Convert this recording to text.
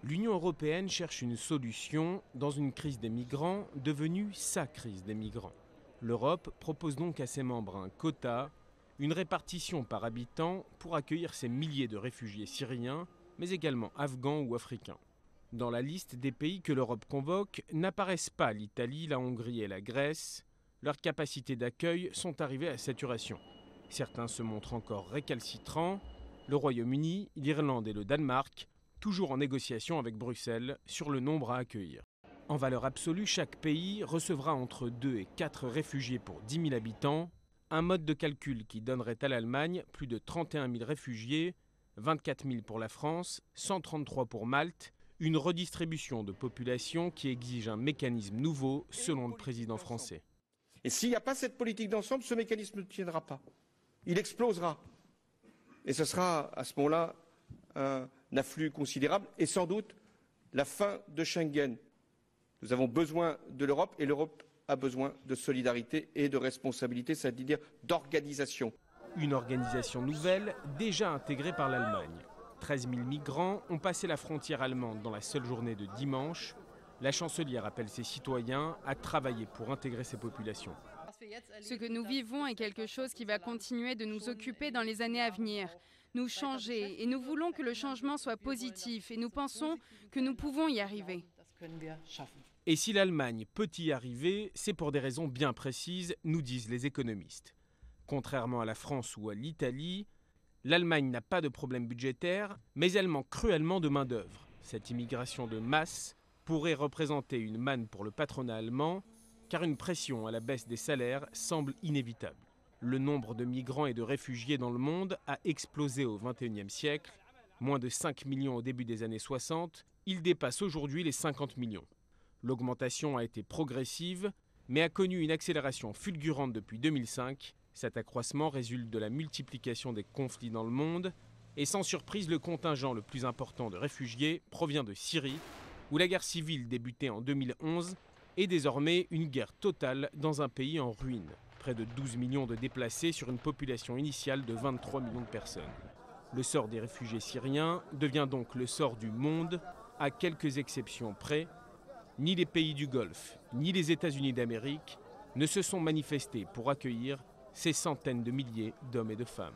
L'Union européenne cherche une solution dans une crise des migrants devenue sa crise des migrants. L'Europe propose donc à ses membres un quota, une répartition par habitant pour accueillir ces milliers de réfugiés syriens, mais également afghans ou africains. Dans la liste des pays que l'Europe convoque n'apparaissent pas l'Italie, la Hongrie et la Grèce. Leurs capacités d'accueil sont arrivées à saturation. Certains se montrent encore récalcitrants. Le Royaume-Uni, l'Irlande et le Danemark, toujours en négociation avec Bruxelles sur le nombre à accueillir. En valeur absolue, chaque pays recevra entre 2 et 4 réfugiés pour 10 000 habitants, un mode de calcul qui donnerait à l'Allemagne plus de 31 000 réfugiés, 24 000 pour la France, 133 pour Malte, une redistribution de population qui exige un mécanisme nouveau selon le président français. Et s'il n'y a pas cette politique d'ensemble, ce mécanisme ne tiendra pas. Il explosera. Et ce sera à ce moment-là un afflux considérable et sans doute la fin de Schengen. Nous avons besoin de l'Europe et l'Europe a besoin de solidarité et de responsabilité, c'est-à-dire d'organisation. Une organisation nouvelle déjà intégrée par l'Allemagne. 13 000 migrants ont passé la frontière allemande dans la seule journée de dimanche. La chancelière appelle ses citoyens à travailler pour intégrer ces populations. Ce que nous vivons est quelque chose qui va continuer de nous occuper dans les années à venir. Nous changer et nous voulons que le changement soit positif et nous pensons que nous pouvons y arriver. Et si l'Allemagne peut y arriver, c'est pour des raisons bien précises, nous disent les économistes. Contrairement à la France ou à l'Italie, l'Allemagne n'a pas de problème budgétaire, mais elle manque cruellement de main-d'œuvre. Cette immigration de masse pourrait représenter une manne pour le patronat allemand, car une pression à la baisse des salaires semble inévitable. Le nombre de migrants et de réfugiés dans le monde a explosé au XXIe siècle. Moins de 5 millions au début des années 60, il dépasse aujourd'hui les 50 millions. L'augmentation a été progressive, mais a connu une accélération fulgurante depuis 2005. Cet accroissement résulte de la multiplication des conflits dans le monde. Et sans surprise, le contingent le plus important de réfugiés provient de Syrie, où la guerre civile débutée en 2011 est désormais une guerre totale dans un pays en ruine. Près de 12 millions de déplacés sur une population initiale de 23 millions de personnes. Le sort des réfugiés syriens devient donc le sort du monde, à quelques exceptions près. Ni les pays du Golfe, ni les États-Unis d'Amérique ne se sont manifestés pour accueillir ces centaines de milliers d'hommes et de femmes.